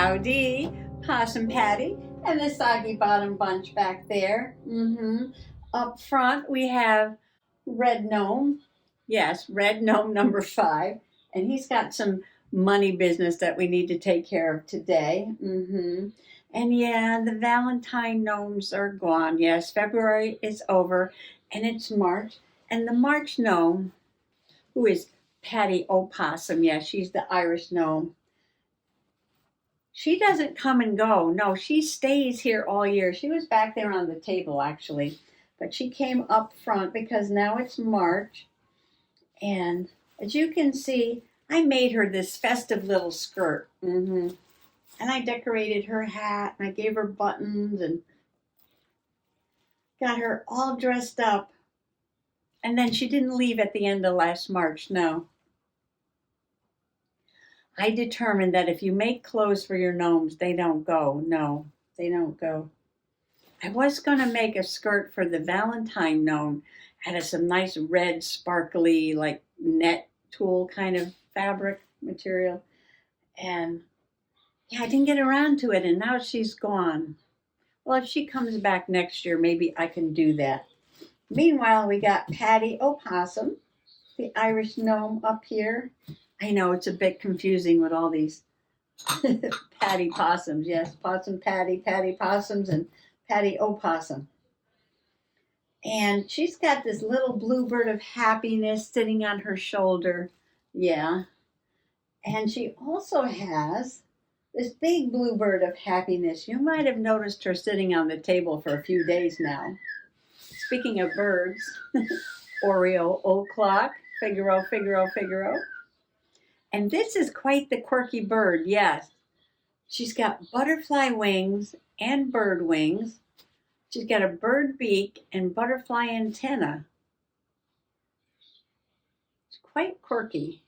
Howdy, Possum Patty, and the Soggy Bottom Bunch back there. Up front, we have Red Gnome. Yes, Red Gnome number 5. And he's got some money business that we need to take care of today. And yeah, the Valentine gnomes are gone. Yes, February is over, and it's March. And the March gnome, who is Patty Opossum, yeah, she's the Irish gnome. She doesn't come and go. No, she stays here all year. She was back there on the table, actually. But she came up front because now it's March. And as you can see, I made her this festive little skirt. And I decorated her hat, and I gave her buttons, and got her all dressed up. And then she didn't leave at the end of last March, no. I determined that if you make clothes for your gnomes, they don't go. No, they don't go. I was going to make a skirt for the Valentine gnome out of some nice red, sparkly, like net tulle kind of fabric material. And yeah, I didn't get around to it, and now she's gone. Well, if she comes back next year, maybe I can do that. Meanwhile, we got Patty Opossum, the Irish gnome up here. I know it's a bit confusing with all these Patty Possums. Yes, Possum Patty, Patty Possums, and Patty Opossum. And she's got this little bluebird of happiness sitting on her shoulder. Yeah. And she also has this big bluebird of happiness. You might have noticed her sitting on the table for a few days now. Speaking of birds, Oreo, Old Clock, Figaro, Figaro, Figaro. And this is quite the quirky bird, yes. She's got butterfly wings and bird wings. She's got a bird beak and butterfly antenna. It's quite quirky.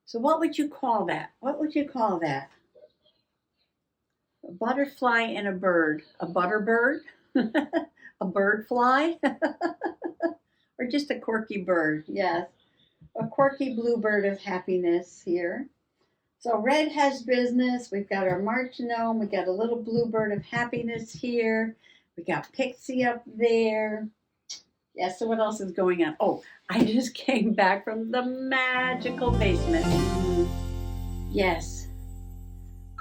So what would you call that? What would you call that? A butterfly and a bird. A butterbird? A bird fly? Or just a quirky bird, yes. A quirky bluebird of happiness here. So red has business. We've got our March gnome. We got a little bluebird of happiness here. We got Pixie up there. Yeah, so what else is going on? Oh, I just came back from the magical basement. Yes.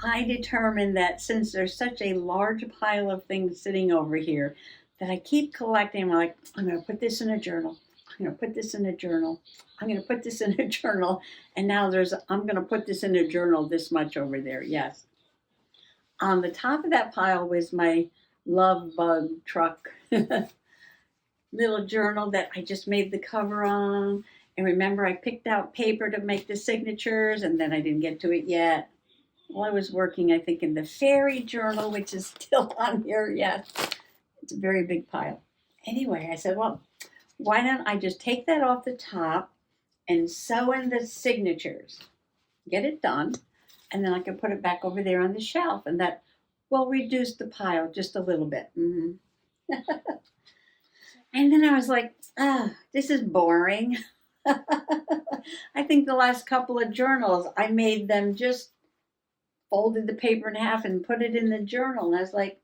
I determined that since there's such a large pile of things sitting over here, that I keep collecting. I'm like, I'm going to put this in a journal. I'm going to put this in a journal. I'm going to put this in a journal. And now I'm going to put this in a journal this much over there. Yes. On the top of that pile was my love bug truck little journal that I just made the cover on. And remember, I picked out paper to make the signatures, and then I didn't get to it yet. Well, I was working, I think, in the fairy journal, which is still on here. Yes. It's a very big pile. Anyway, I said, well, why don't I just take that off the top and sew in the signatures, get it done, and then I can put it back over there on the shelf, and that will reduce the pile just a little bit. And then I was like, this is boring. I think the last couple of journals, I made them just folded the paper in half and put it in the journal. And I was like,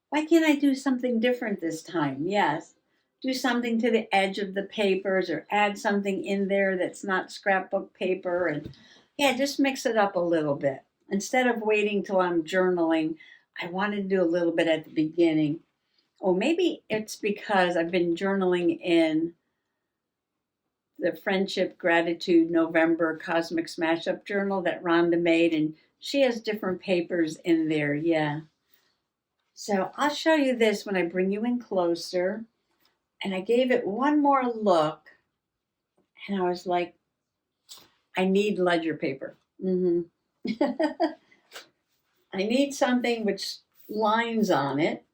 why can't I do something different this time? Yes. Do something to the edge of the papers or add something in there that's not scrapbook paper. And yeah, just mix it up a little bit. Instead of waiting till I'm journaling, I wanted to do a little bit at the beginning. Oh, maybe it's because I've been journaling in the Friendship Gratitude November Cosmic Smash Up journal that Rhonda made, and she has different papers in there, yeah. So I'll show you this when I bring you in closer. And I gave it one more look, and I was like, I need ledger paper. I need something with lines on it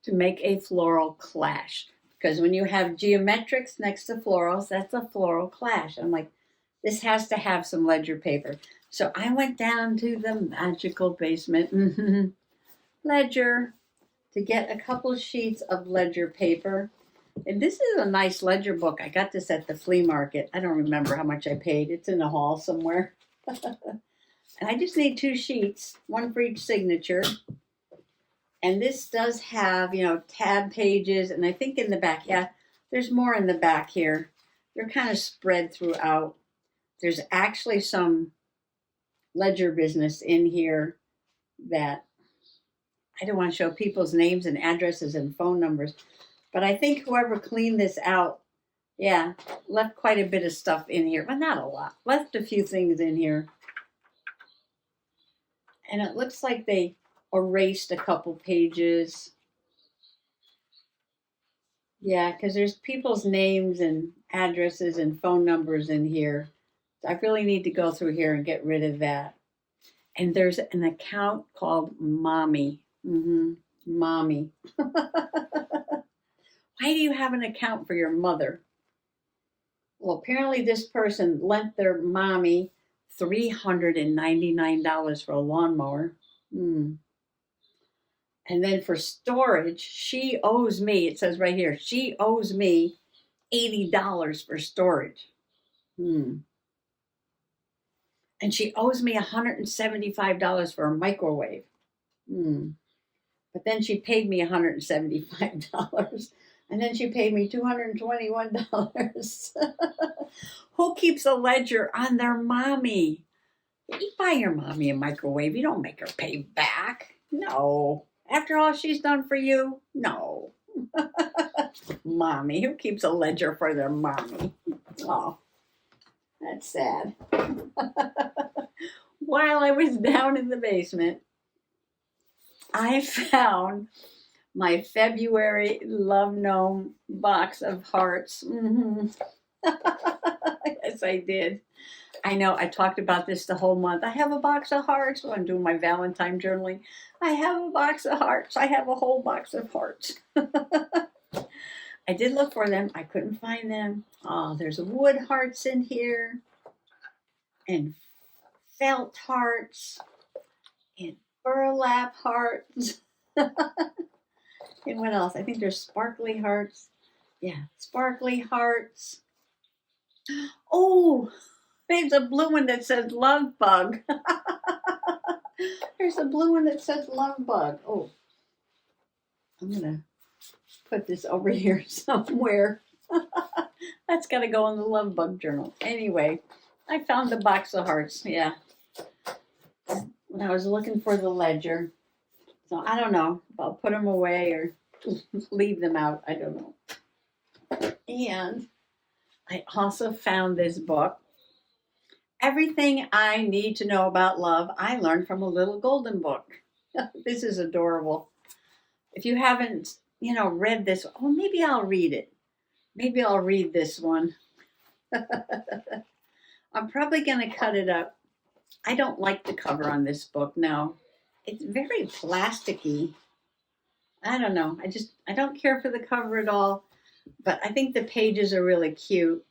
to make a floral clash. Because when you have geometrics next to florals, that's a floral clash. I'm like, this has to have some ledger paper. So I went down to the magical basement, ledger, to get a couple sheets of ledger paper. And this is a nice ledger book. I got this at the flea market. I don't remember how much I paid. It's in a hall somewhere. And I just need 2 sheets, one for each signature. And this does have, tab pages. And I think in the back, yeah, there's more in the back here. They're kind of spread throughout. There's actually some ledger business in here that I don't want to show people's names and addresses and phone numbers. But I think whoever cleaned this out, yeah, left quite a bit of stuff in here. But not a lot. Left a few things in here. And it looks like they erased a couple pages. Yeah, because there's people's names and addresses and phone numbers in here. So I really need to go through here and get rid of that. And there's an account called Mommy. Mommy. Why do you have an account for your mother? Well, apparently this person lent their mommy $399 for a lawnmower. And then for storage, she owes me, it says right here, she owes me $80 for storage. And she owes me $175 for a microwave. But then she paid me $175. And then she paid me $221. Who keeps a ledger on their mommy? You buy your mommy a microwave, you don't make her pay back. No. After all she's done for you? No. Mommy, who keeps a ledger for their mommy? Oh, that's sad. While I was down in the basement, I found my February Love Gnome box of hearts. Yes, I did. I know I talked about this the whole month. I have a box of hearts. When I'm doing my Valentine journaling, I have a box of hearts. I have a whole box of hearts. I did look for them. I couldn't find them. Oh, there's wood hearts in here, and felt hearts, and burlap hearts. And what else? I think there's sparkly hearts. Yeah, sparkly hearts. Oh, there's a blue one that says love bug. There's a blue one that says love bug. Oh, I'm going to put this over here somewhere. That's got to go in the love bug journal. Anyway, I found the box of hearts. Yeah. When I was looking for the ledger. So I don't know if I'll put them away or leave them out. I don't know. And I also found this book. Everything I need to know about love, I learned from a little golden book. This is adorable. If you haven't, read this, maybe I'll read it. Maybe I'll read this one. I'm probably going to cut it up. I don't like the cover on this book, no. It's very plasticky. I don't know. I don't care for the cover at all, but I think the pages are really cute.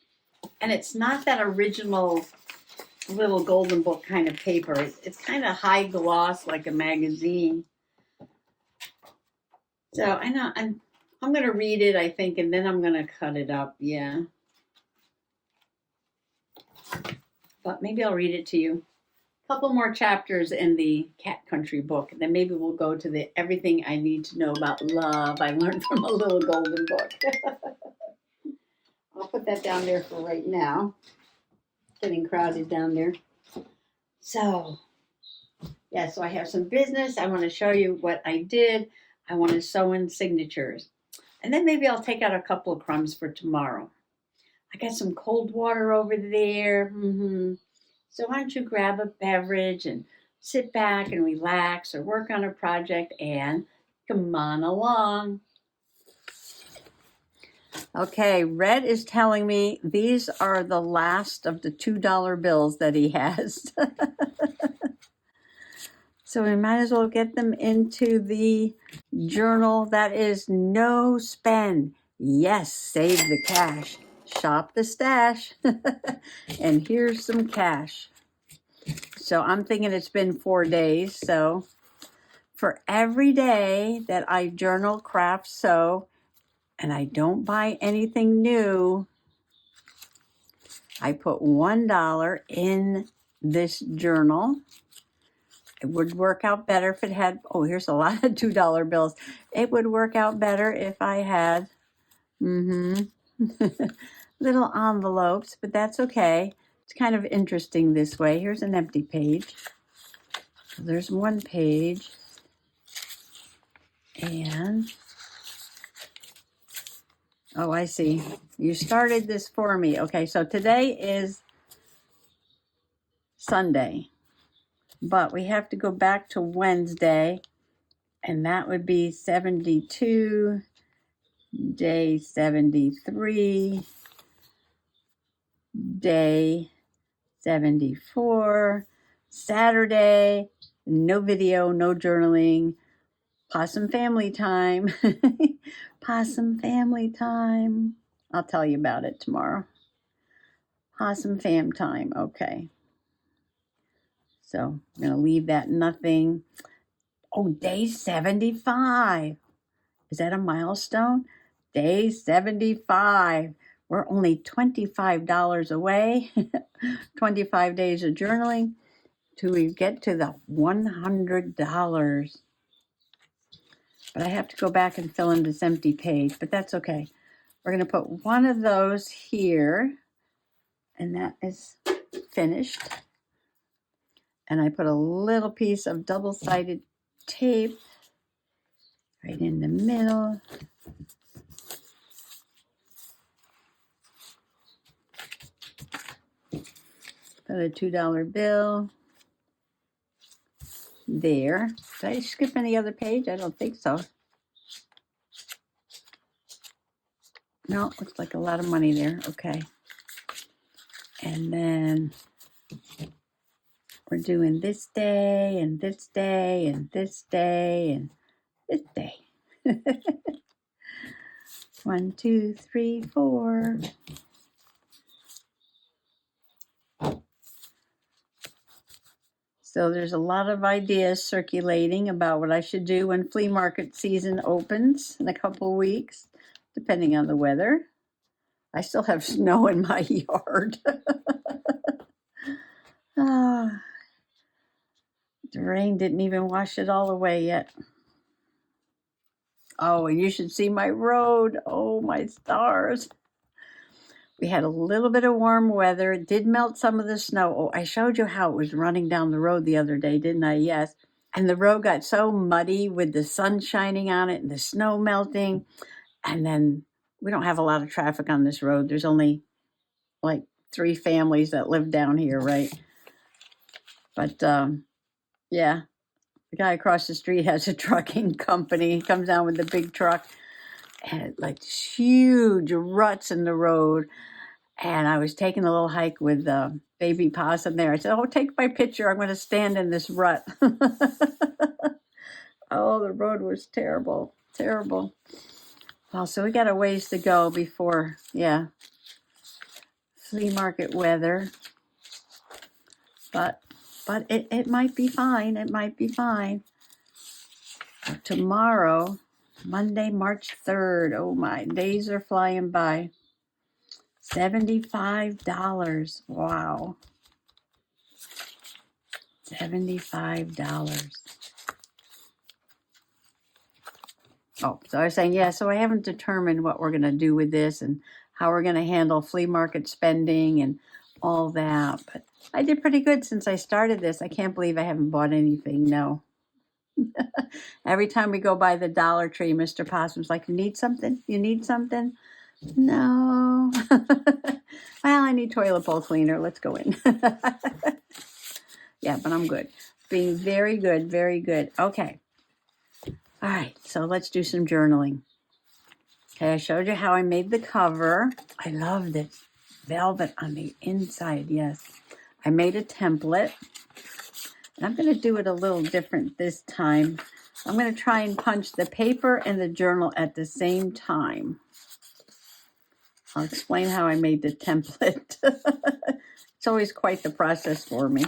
And it's not that original little golden book kind of paper. It's kind of high gloss, like a magazine. So I know I'm going to read it, I think, and then I'm going to cut it up. Yeah. But maybe I'll read it to you. A couple more chapters in the Cat Country book, and then maybe we'll go to the everything I need to know about love I learned from a little golden book. I'll put that down there for right now. Getting crowded down there. So I have some business. I want to show you what I did. I want to sew in signatures. And then maybe I'll take out a couple of crumbs for tomorrow. I got some cold water over there. So why don't you grab a beverage and sit back and relax or work on a project and come on along. Okay, Red is telling me these are the last of the $2 bills that he has. So we might as well get them into the journal. That is no spend. Yes, save the cash. Shop the stash. And here's some cash. So I'm thinking it's been 4 days. So for every day that I journal, craft, sew, and I don't buy anything new, I put $1 in this journal. It would work out better if it had, oh, here's a lot of $2 bills. It would work out better if I had, little envelopes, but that's okay. It's kind of interesting this way. Here's an empty page. There's one page. And, oh, I see. You started this for me. Okay, so today is Sunday, but we have to go back to Wednesday, and that would be 72, day 73, day 74, Saturday, no video, no journaling, possum family time. Possum family time. I'll tell you about it tomorrow. Possum fam time. Okay. So I'm going to leave that nothing. Oh, day 75. Is that a milestone? Day 75. We're only $25 away. 25 days of journaling till we get to the $100. But I have to go back and fill in this empty page, but that's okay. We're going to put one of those here, and that is finished. And I put a little piece of double-sided tape right in the middle. Put a $2 bill there. Did I skip any other page? I don't think so. No, looks like a lot of money there. Okay. And then we're doing this day and this day and this day and this day. 1, 2, 3, 4. So there's a lot of ideas circulating about what I should do when flea market season opens in a couple weeks, depending on the weather. I still have snow in my yard. The rain didn't even wash it all away yet. Oh, and you should see my road. Oh, my stars. We had a little bit of warm weather. It did melt some of the snow. Oh, I showed you how it was running down the road the other day, didn't I? Yes. And the road got so muddy with the sun shining on it and the snow melting. And then we don't have a lot of traffic on this road. There's only like 3 families that live down here, right? But yeah, the guy across the street has a trucking company. He comes down with the big truck and like huge ruts in the road. And I was taking a little hike with baby possum there. I said, oh, take my picture. I'm going to stand in this rut. Oh, the road was terrible, terrible. Well, so we got a ways to go before, yeah, flea market weather. But it might be fine. It might be fine. Tomorrow, Monday, March 3rd. Oh, my days are flying by. $75. Wow. $75. Oh, so I was saying, yeah, so I haven't determined what we're going to do with this and how we're going to handle flea market spending and all that. But I did pretty good since I started this. I can't believe I haven't bought anything. No. Every time we go by the Dollar Tree, Mr. Possum's like, you need something? You need something? No. Well, I need toilet bowl cleaner. Let's go in. Yeah, but I'm good. Being very good, very good. Okay. All right, so let's do some journaling. Okay, I showed you how I made the cover. I love this velvet on the inside, yes. I made a template. And I'm going to do it a little different this time. I'm going to try and punch the paper and the journal at the same time. I'll explain how I made the template. It's always quite the process for me.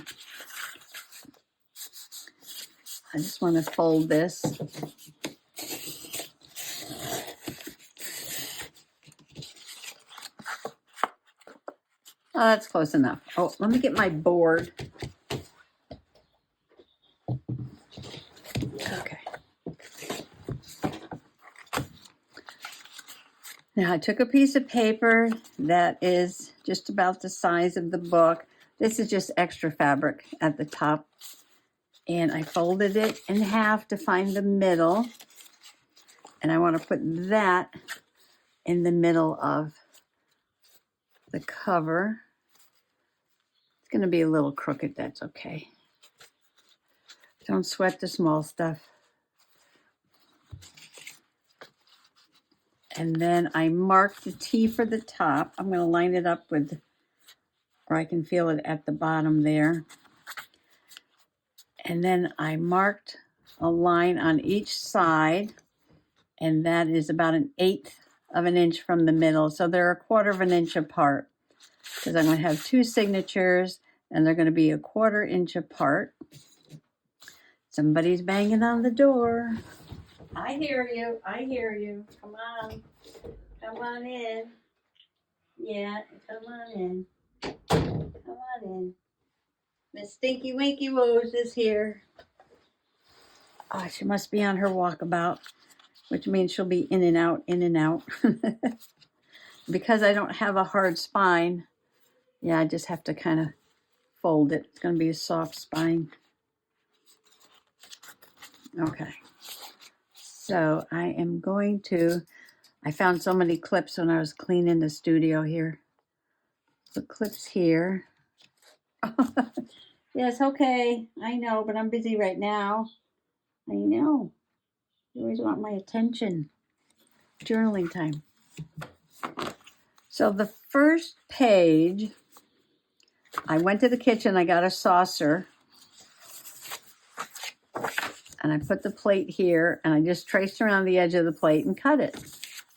I just want to fold this. Oh, that's close enough. Oh, let me get my board. Now I took a piece of paper that is just about the size of the book. This is just extra fabric at the top. And I folded it in half to find the middle. And I want to put that in the middle of the cover. It's going to be a little crooked, that's okay. Don't sweat the small stuff. And then I marked the T for the top. I'm going to line it up with, or I can feel it at the bottom there. And then I marked a line on each side, and that is about 1/8 of an inch from the middle. So they're 1/4 of an inch apart, because I'm going to have 2 signatures, and they're going to be 1/4 inch apart. Somebody's banging on the door. I hear you. I hear you. Come on. Come on in. Yeah, come on in. Come on in. Miss Stinky Winky Rose is here. Oh, she must be on her walkabout, which means she'll be in and out, in and out. Because I don't have a hard spine, yeah, I just have to kind of fold it. It's going to be a soft spine. Okay. So I am going to, I found so many clips when I was cleaning the studio here. The clips here. Yes, okay. I know, but I'm busy right now. I know. You always want my attention. Journaling time. So the first page, I went to the kitchen, I got a saucer, and I put the plate here, and I just traced around the edge of the plate and cut it.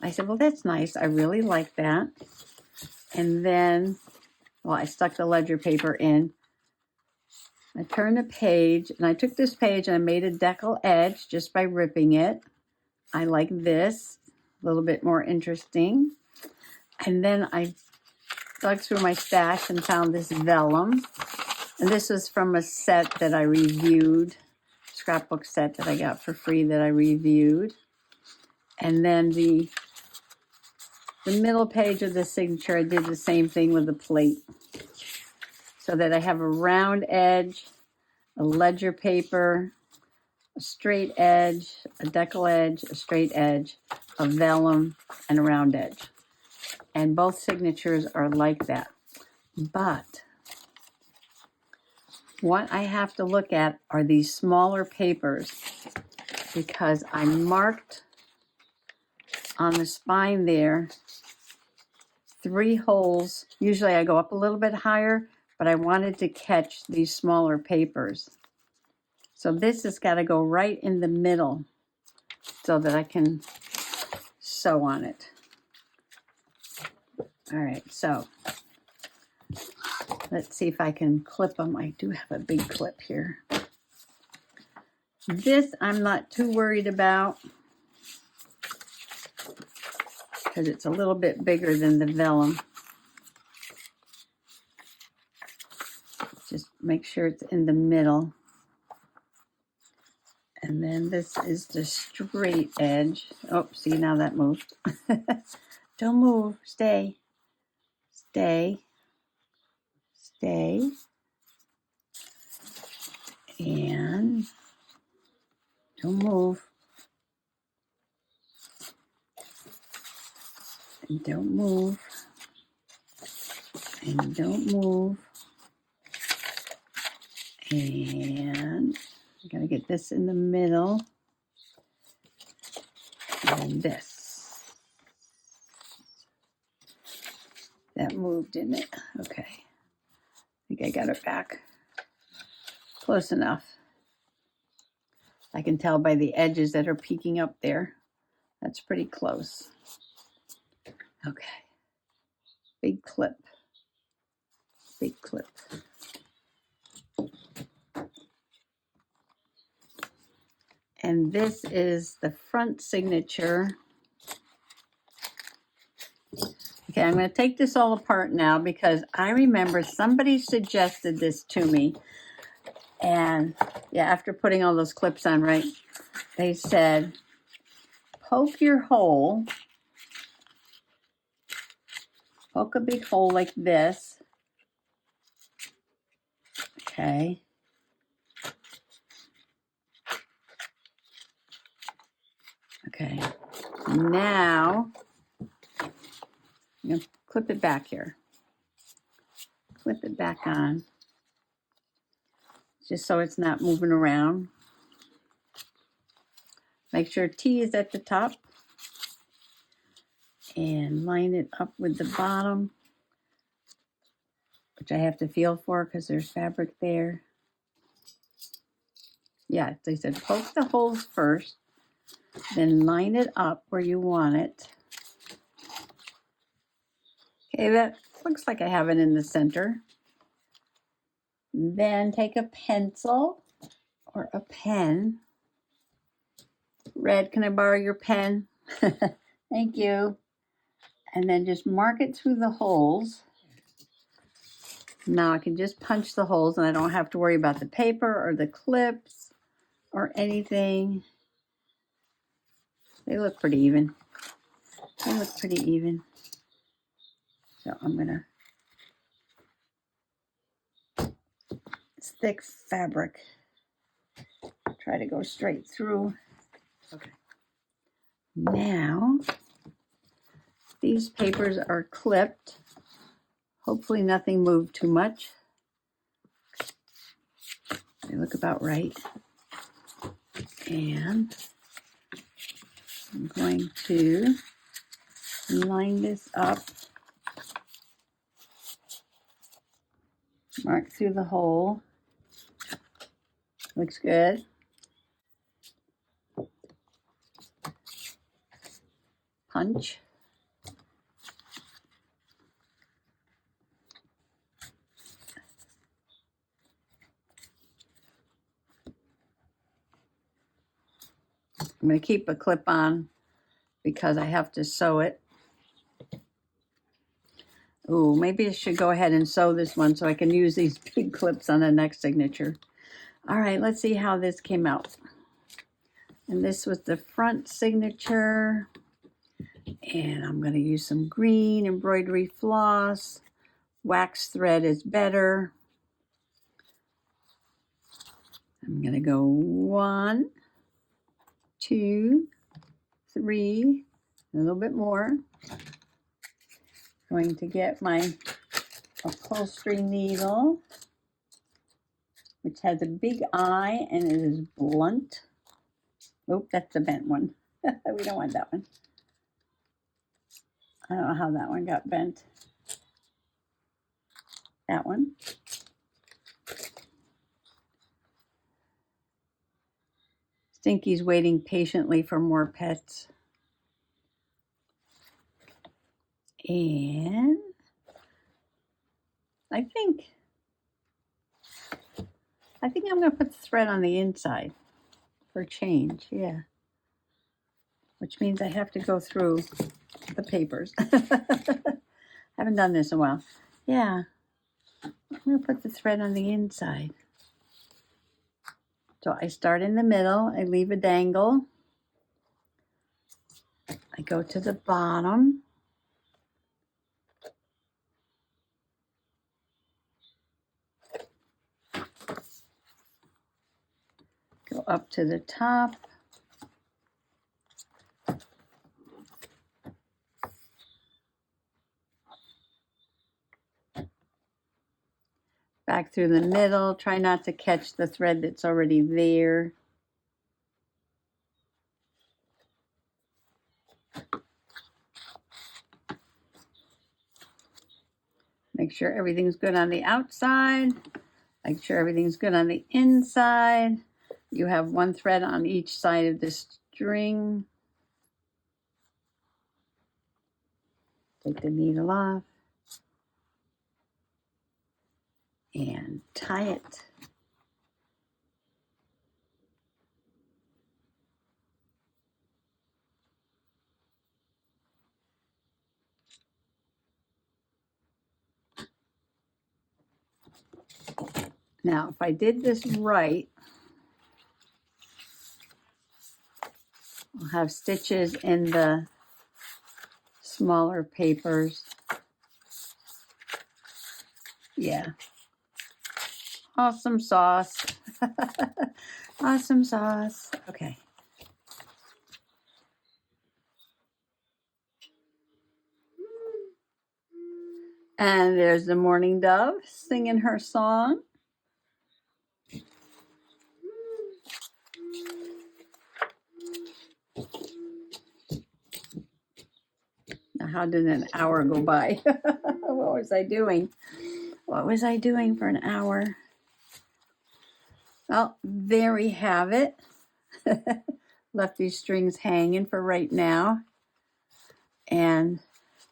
I said, well, that's nice. I really like that. And then, well, I stuck the ledger paper in. I turned the page, and I took this page and I made a decal edge just by ripping it. I like this, a little bit more interesting. And then I dug through my stash and found this vellum. And this was from a set that I reviewed, scrapbook set that I got for free that I reviewed. And then the middle page of the signature, I did the same thing with the plate. So that I have a round edge, a ledger paper, a straight edge, a decal edge, a straight edge, a vellum, and a round edge. And both signatures are like that. But what I have to look at are these smaller papers, because I marked on the spine there 3 holes. Usually I go up a little bit higher, but I wanted to catch these smaller papers. So this has got to go right in the middle so that I can sew on it. All right, so let's see if I can clip them. I do have a big clip here. This I'm not too worried about because it's a little bit bigger than the vellum. Just make sure it's in the middle. And then this is the straight edge. Oh, see, now that moved. Don't move. Stay. Stay. Stay. And don't move. And don't move. And don't move. And I'm going to get this in the middle. And this. That moved, didn't it? Okay. I think I got it back. Close enough. I can tell by the edges that are peeking up there. That's pretty close. Okay. Big clip. Big clip. And this is the front signature. Okay, I'm going to take this all apart now because I remember somebody suggested this to me. And yeah, after putting all those clips on, right, they said, poke your hole Poke a big hole like this. Okay. Okay. Now, I'm going to clip it back here. Clip it back on. Just so it's not moving around. Make sure T is at the top. And line it up with the bottom, which I have to feel for because there's fabric there. Yeah, they said poke the holes first, then line it up where you want it. Okay, that looks like I have it in the center. Then take a pencil or a pen. Red, can I borrow your pen? Thank you. And then just mark it through the holes. Now I can just punch the holes and I don't have to worry about the paper or the clips or anything. They look pretty even. They look pretty even. So I'm gonna, it's thick fabric. Try to go straight through. Okay. Now, these papers are clipped. Hopefully nothing moved too much. They look about right. And I'm going to line this up. Mark through the hole. Looks good. Punch. I'm going to keep a clip on because I have to sew it. Ooh, maybe I should go ahead and sew this one so I can use these big clips on the next signature. All right, let's see how this came out. And this was the front signature. And I'm going to use some green embroidery floss. Wax thread is better. I'm going to go 1, 2, 3, a little bit more. Going to get my upholstery needle, which has a big eye and it is blunt. Oop, that's the bent one. We don't want that one. I don't know how that one got bent. That one. Stinky's waiting patiently for more pets. And I think I'm going to put the thread on the inside for change. Yeah. Which means I have to go through the papers. Haven't done this in a while. Yeah. I'm going to put the thread on the inside. So I start in the middle. I leave a dangle. I go to the bottom. Go up to the top. Back through the middle. Try not to catch the thread that's already there. Make sure everything's good on the outside. Make sure everything's good on the inside. You have one thread on each side of the string. Take the needle off and tie it. Now, if I did this right, I'll have stitches in the smaller papers. Yeah. Awesome sauce. Awesome sauce. Okay. And there's the mourning dove singing her song. Now, how did an hour go by? What was I doing? What was I doing for an hour? Well, there we have it. Left these strings hanging for right now. And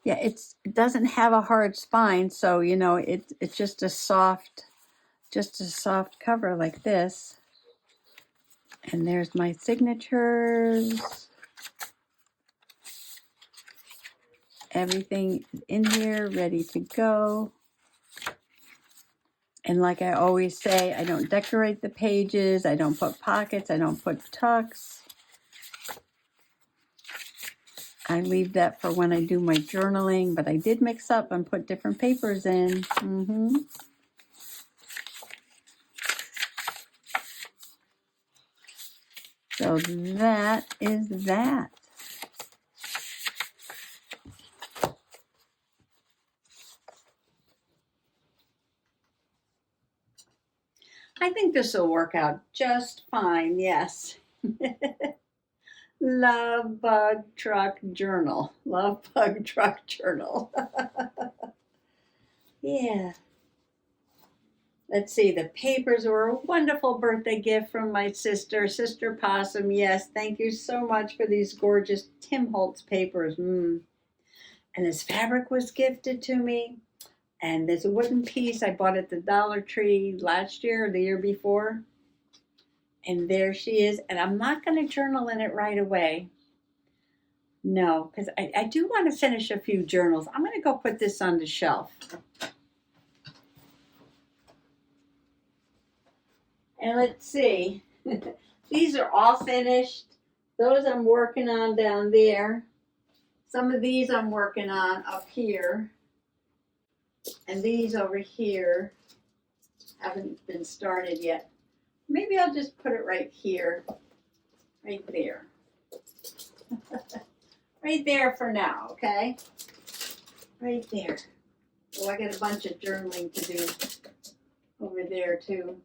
yeah, it doesn't have a hard spine, so you know it's just a soft cover like this. And there's my signatures. Everything is in here, ready to go. And like I always say, I don't decorate the pages. I don't put pockets. I don't put tucks. I leave that for when I do my journaling, but I did mix up and put different papers in. So that is that. I think this will work out just fine, yes. Love Bug Truck Journal. Love Bug Truck Journal. Yeah. Let's see, the papers were a wonderful birthday gift from my sister, Sister Possum. Yes, thank you so much for these gorgeous Tim Holtz papers. And this fabric was gifted to me. And there's a wooden piece I bought at the Dollar Tree last year or the year before. And there she is. And I'm not going to journal in it right away. No, because I do want to finish a few journals. I'm going to go put this on the shelf. And let's see. These are all finished. Those I'm working on down there. Some of these I'm working on up here. And these over here haven't been started yet. Maybe I'll just put it right here. Right there. Right there for now, okay? Right there. Oh, I got a bunch of journaling to do over there too.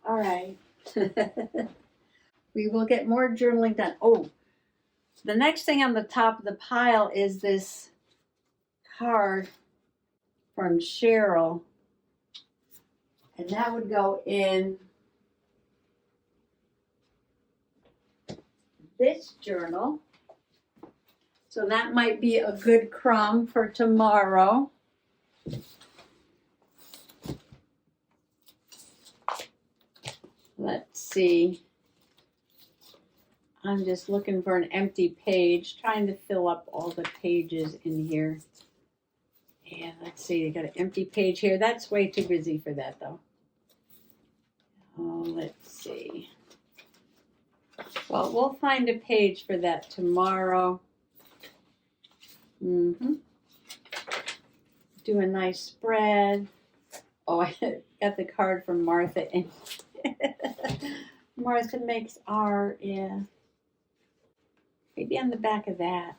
All right. We will get more journaling done. Oh, the next thing on the top of the pile is this card from Cheryl. And that would go in this journal. So that might be a good crumb for tomorrow. Let's see. I'm just looking for an empty page, trying to fill up all the pages in here. And let's see, I got an empty page here. That's way too busy for that though. Oh, let's see. Well, we'll find a page for that tomorrow. Do a nice spread. Oh, I got the card from Martha. And Martha makes art, yeah. Maybe on the back of that.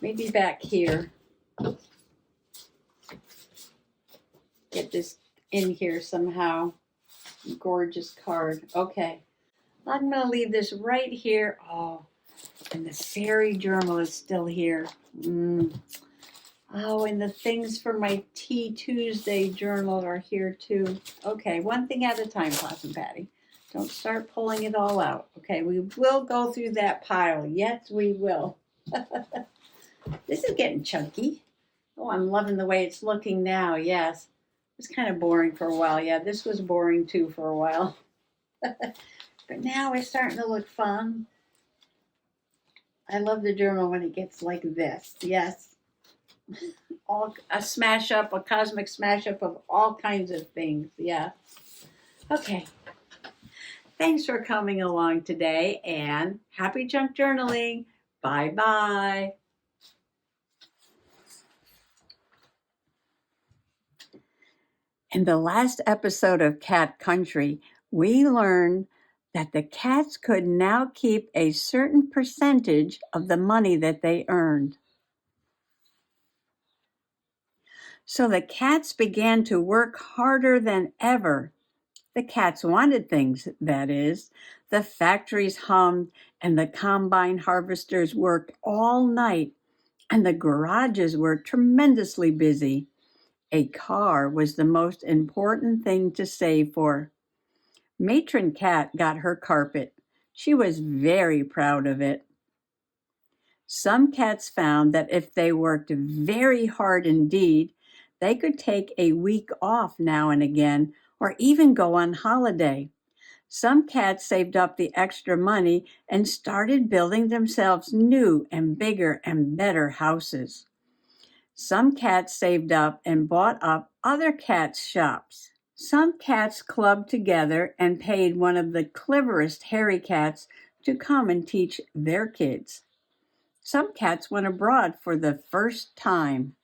Maybe back here. Get this in here somehow. Gorgeous card. Okay. I'm going to leave this right here. Oh, and the fairy journal is still here. Oh, and the things for my Tea Tuesday journal are here too. Okay, one thing at a time, Possum Patty. Don't start pulling it all out. Okay, we will go through that pile. Yes, we will. This is getting chunky. Oh, I'm loving the way it's looking now. Yes. It was kind of boring for a while. Yeah, this was boring too for a while. But now it's starting to look fun. I love the journal when it gets like this. Yes. A smash up, a cosmic smash up of all kinds of things. Yeah. Okay. Thanks for coming along today and happy junk journaling. Bye-bye. In the last episode of Cat Country, we learned that the cats could now keep a certain percentage of the money that they earned. So the cats began to work harder than ever. The cats wanted things, that is. The factories hummed and the combine harvesters worked all night, and the garages were tremendously busy. A car was the most important thing to save for. Matron Cat got her carpet. She was very proud of it. Some cats found that if they worked very hard indeed, they could take a week off now and again, or even go on holiday. Some cats saved up the extra money and started building themselves new and bigger and better houses. Some cats saved up and bought up other cats' shops. Some cats clubbed together and paid one of the cleverest hairy cats to come and teach their kids. Some cats went abroad for the first time.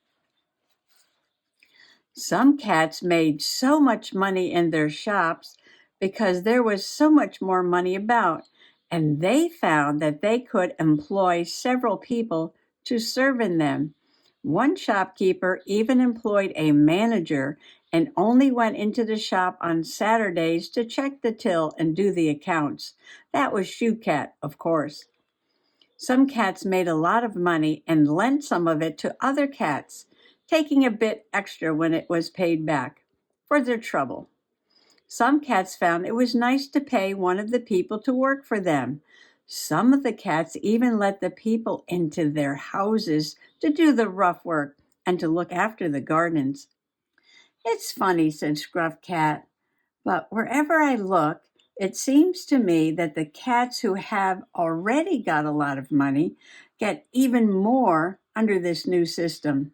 Some cats made so much money in their shops because there was so much more money about, and they found that they could employ several people to serve in them. One shopkeeper even employed a manager and only went into the shop on Saturdays to check the till and do the accounts. That was Shoe Cat, of course. Some cats made a lot of money and lent some of it to other cats, taking a bit extra when it was paid back for their trouble. Some cats found it was nice to pay one of the people to work for them. Some of the cats even let the people into their houses to do the rough work and to look after the gardens. "It's funny," said Scruff Cat, "but wherever I look, it seems to me that the cats who have already got a lot of money get even more under this new system.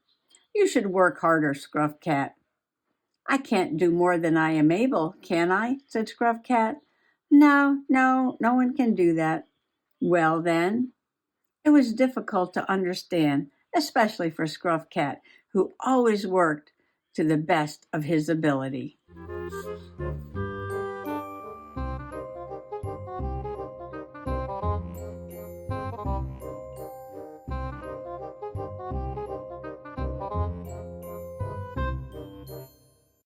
You should work harder, Scruff Cat." "I can't do more than I am able, can I?" said Scruff Cat. No one can do that." "Well, then," it was difficult to understand, especially for Scruff Cat, who always worked to the best of his ability.